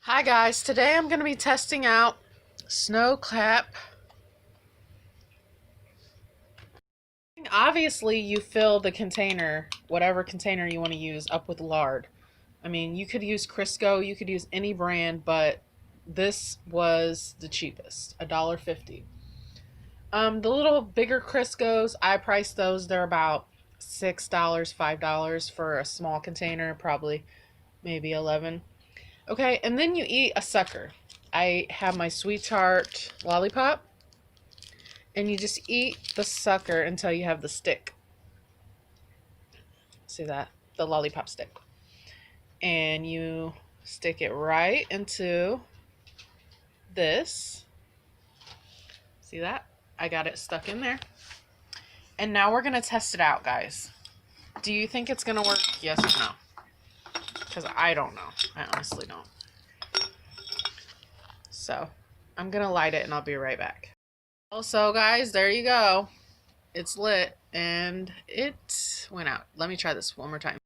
Hi guys, today I'm going to be testing out Snow Clap. Obviously you fill the container, whatever container you want to use, up with lard. I mean, you could use Crisco, you could use any brand, but this was the cheapest, $1.50. The little bigger Criscos, I priced those, they're about $6, $5 for a small container, probably maybe 11. Okay, and then you eat a sucker. I have my Sweet Tart lollipop, and you just eat the sucker until you have the stick. See that? The lollipop stick. And you stick it right into this. See that? I got it stuck in there. And now we're going to test it out, guys. Do you think it's going to work? Yes or no? Because I don't know. I honestly don't. So, I'm going to light it and I'll be right back. Also, guys, there you go. It's lit and it went out. Let me try this one more time.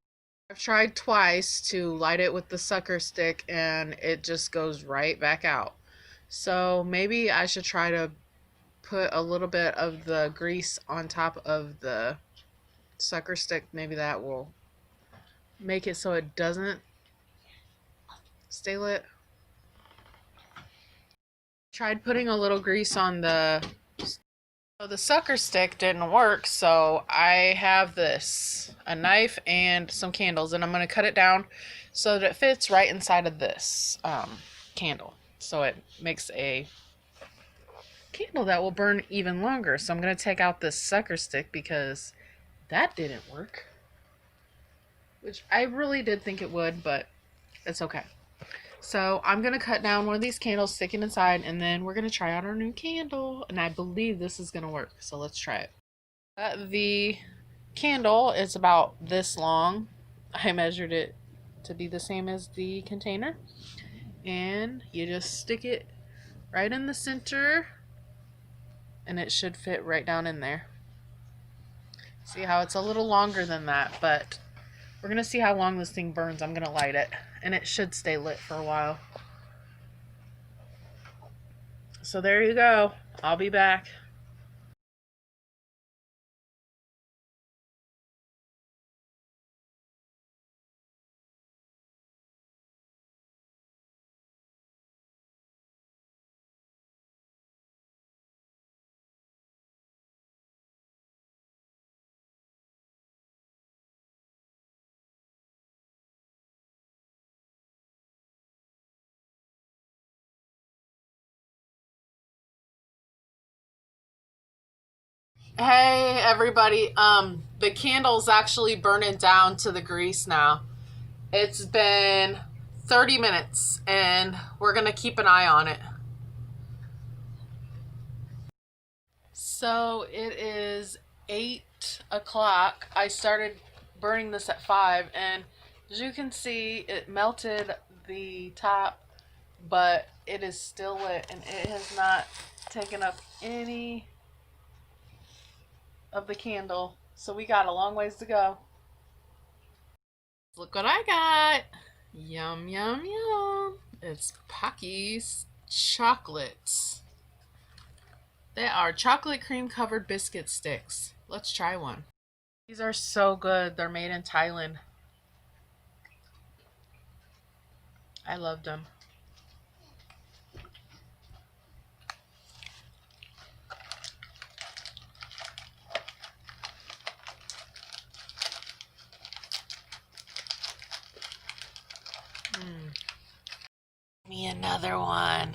I've tried twice to light it with the sucker stick and it just goes right back out. So maybe I should try to put a little bit of the grease on top of the sucker stick. Maybe that will make it so it doesn't stay lit. Tried putting a little grease on the sucker stick didn't work, so I have this, a knife and some candles, and I'm going to cut it down so that it fits right inside of this candle. So it makes a candle that will burn even longer. So I'm going to take out this sucker stick because that didn't work. Which I really did think it would, but it's okay. So I'm going to cut down one of these candles, stick it inside, and then we're going to try out our new candle. And I believe this is going to work. So let's try it. The candle is about this long. I measured it to be the same as the container. And you just stick it right in the center. And it should fit right down in there. See how it's a little longer than that, but we're going to see how long this thing burns. I'm going to light it. And it should stay lit for a while. So there you go. I'll be back. Hey everybody, the candle's actually burning down to the grease now. It's been 30 minutes and we're gonna keep an eye on it. So it is 8 o'clock. I started burning this at 5 and as you can see it melted the top, but it is still lit and it has not taken up any of the candle. So we got a long ways to go. Look what I got. Yum, yum, yum. It's Pocky's chocolates. They are chocolate cream covered biscuit sticks. Let's try one. These are so good. They're made in Thailand. I loved them. Me another one.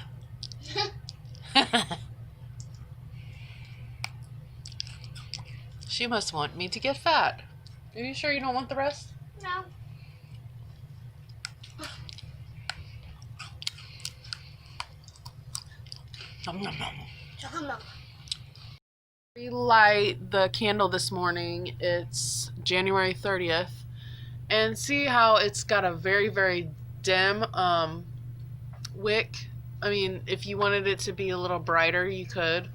She must want me to get fat. Are you sure you don't want the rest? No. Nom, nom, nom. Relight the candle this morning. It's January 30th. And see how it's got a very, very dim wick. I mean, if you wanted it to be a little brighter, you could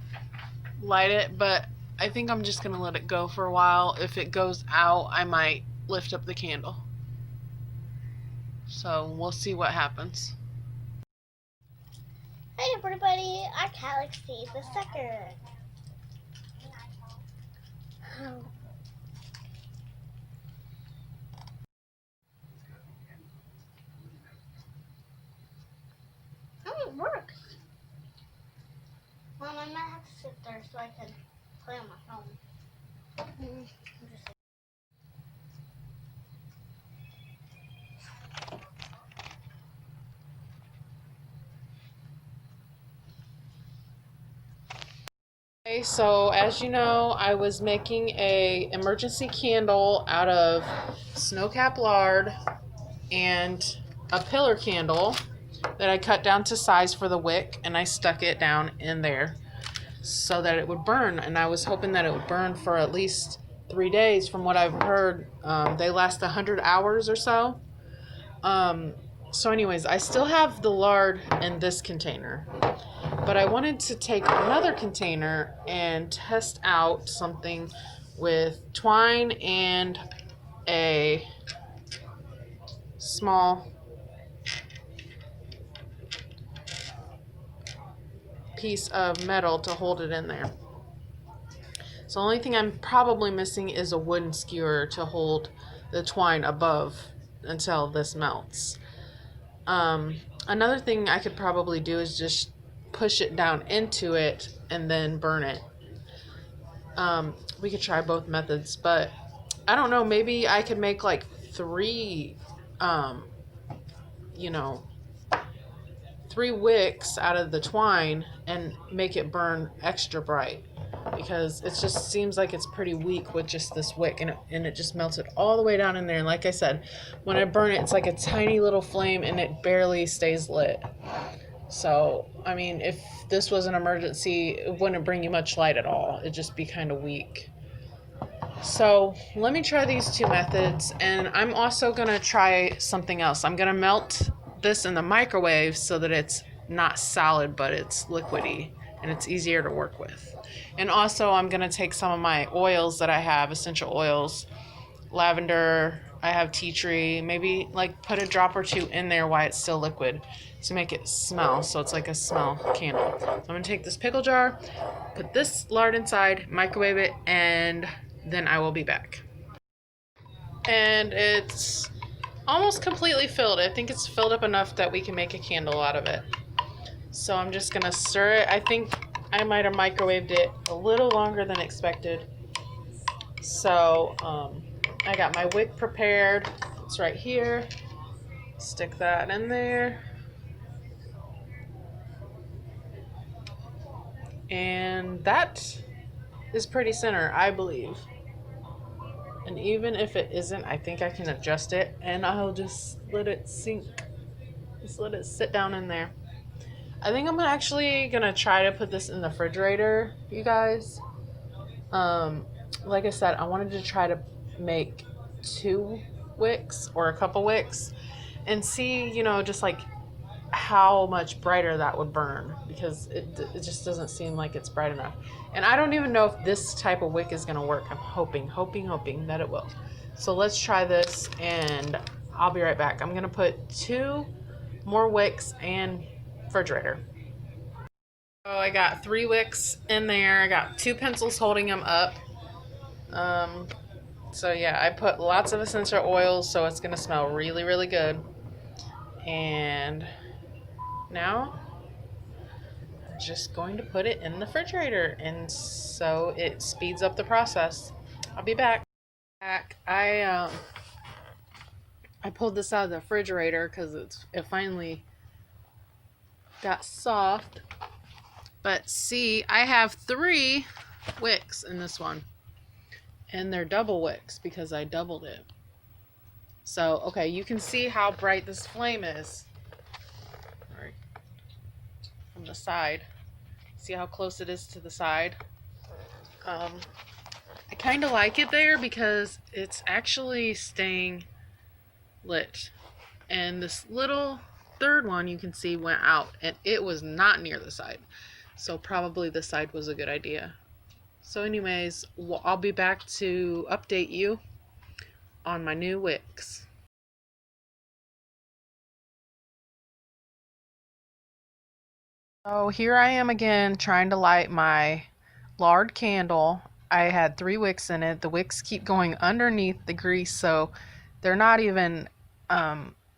light it, but I think I'm just going to let it go for a while. If it goes out, I might lift up the candle. So we'll see what happens. Hey everybody, I'm Galaxy the Sucker. How it works? Mom, I might have to sit there so I can play on my phone. Okay, so as you know, I was making a emergency candle out of snowcap lard and a pillar candle that I cut down to size for the wick, and I stuck it down in there so that it would burn. And I was hoping that it would burn for at least 3 days. From what I've heard, they last 100 hours or so. So anyways, I still have the lard in this container, but I wanted to take another container and test out something with twine and a small piece of metal to hold it in there. So the only thing I'm probably missing is a wooden skewer to hold the twine above until this melts. Another thing I could probably do is just push it down into it and then burn it. We could try both methods, but I don't know, maybe I could make like three, um, you know, 3 wicks out of the twine and make it burn extra bright, because it just seems like it's pretty weak with just this wick, and it just melted all the way down in there. And like I said, when I burn it, it's like a tiny little flame and it barely stays lit. So, I mean, if this was an emergency, it wouldn't bring you much light at all. It'd just be kind of weak. So let me try these 2 methods, and I'm also gonna try something else. I'm gonna melt this in the microwave so that it's not solid, but it's liquidy and it's easier to work with. And also I'm gonna take some of my oils that I have, essential oils, lavender, I have tea tree, maybe like put a drop or 2 in there while it's still liquid to make it smell, so it's like a smell candle. So I'm gonna take this pickle jar, put this lard inside, microwave it, and then I will be back. And it's almost completely filled. I think it's filled up enough that we can make a candle out of it. So I'm just gonna stir it. I think I might have microwaved it a little longer than expected. So I got my wick prepared. It's right here. Stick that in there. And that is pretty center, I believe. And even if it isn't, I think I can adjust it, and I'll just let it sink. Just let it sit down in there. I think I'm actually gonna try to put this in the refrigerator, you guys. Like I said, I wanted to try to make 2 wicks or a couple wicks and see, just like how much brighter that would burn, because it just doesn't seem like it's bright enough. And I don't even know if this type of wick is gonna work. I'm hoping that it will. So let's try this, and I'll be right back. I'm gonna put 2 more wicks and refrigerator. Oh, I got 3 wicks in there. I got 2 pencils holding them up. So yeah, I put lots of essential oils, so it's gonna smell really, really good. And now I'm just going to put it in the refrigerator, and so it speeds up the process. I'll be back. I pulled this out of the refrigerator because it finally got soft. But see, I have 3 wicks in this one, and they're double wicks because I doubled it. So, okay, you can see how bright this flame is. All right, from the side. See how close it is to the side? I kind of like it there because it's actually staying lit. And this little third one you can see went out, and it was not near the side. So probably the side was a good idea. So anyways, I'll be back to update you on my new wicks. So here I am again trying to light my lard candle. I had 3 wicks in it. The wicks keep going underneath the grease, so they're not even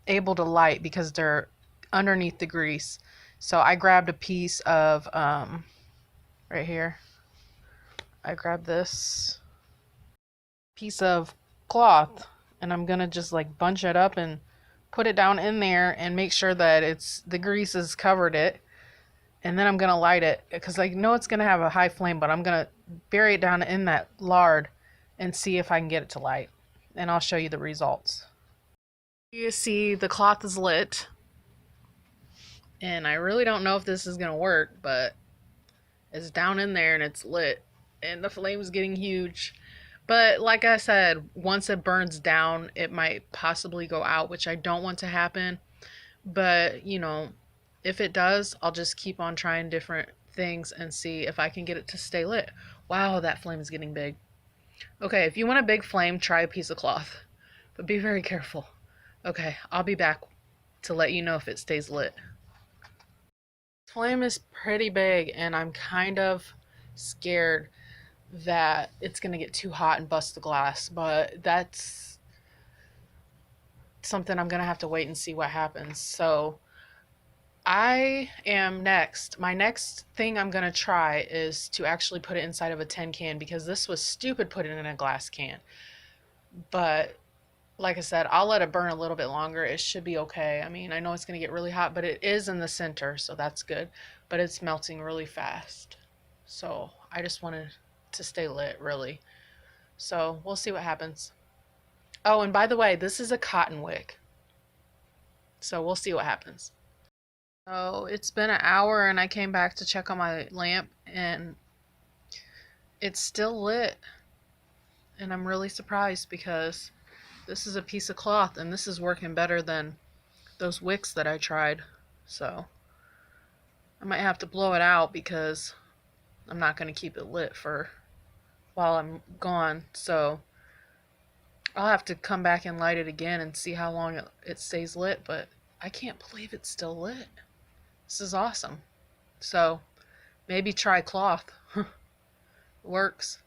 able to light because they're underneath the grease. So I grabbed a piece of, right here, I grabbed this piece of cloth and I'm gonna just like bunch it up and put it down in there and make sure that the grease has covered it. And then I'm gonna light it because I know it's gonna have a high flame, but I'm gonna bury it down in that lard and see if I can get it to light. And I'll show you the results. You see the cloth is lit. And I really don't know if this is gonna work, but it's down in there and it's lit. And the flame is getting huge. But like I said, once it burns down, it might possibly go out, which I don't want to happen. But, you know, if it does, I'll just keep on trying different things and see if I can get it to stay lit. Wow, that flame is getting big. Okay, if you want a big flame, try a piece of cloth. But be very careful. Okay, I'll be back to let you know if it stays lit. Flame is pretty big and I'm kind of scared that it's gonna get too hot and bust the glass, but that's something I'm gonna have to wait and see what happens. So I am next. My next thing I'm gonna try is to actually put it inside of a tin can because this was stupid putting it in a glass can. But like I said, I'll let it burn a little bit longer. It should be okay. I mean, I know it's gonna get really hot, but it is in the center, so that's good. But it's melting really fast. So I just wanted to stay lit, really. So we'll see what happens. Oh, and by the way, this is a cotton wick. So we'll see what happens. So it's been an hour and I came back to check on my lamp and it's still lit. And I'm really surprised because this is a piece of cloth and this is working better than those wicks that I tried. So I might have to blow it out because I'm not going to keep it lit for while I'm gone. So I'll have to come back and light it again and see how long it stays lit, but I can't believe it's still lit. This is awesome. So maybe try cloth. Works.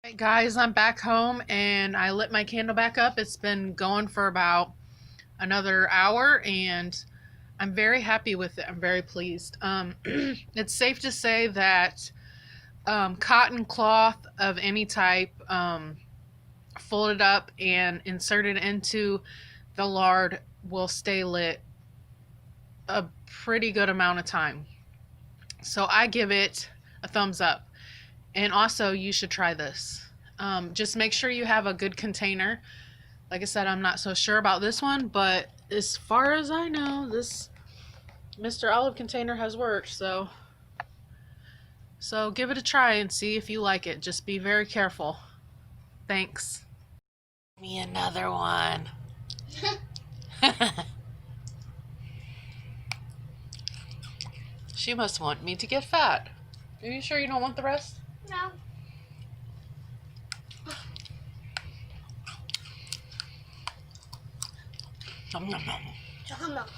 Hey guys, I'm back home and I lit my candle back up. It's been going for about another hour and I'm very happy with it. I'm very pleased. It's safe to say that cotton cloth of any type, folded up and inserted into the lard will stay lit a pretty good amount of time. So I give it a thumbs up. And also, you should try this. Just make sure you have a good container. Like I said, I'm not so sure about this one, but as far as I know, this Mr. Olive container has worked. So give it a try and see if you like it. Just be very careful. Thanks. Me another one. She must want me to get fat. Are you sure you don't want the rest? No. Nom nom nom. Chocolate milk.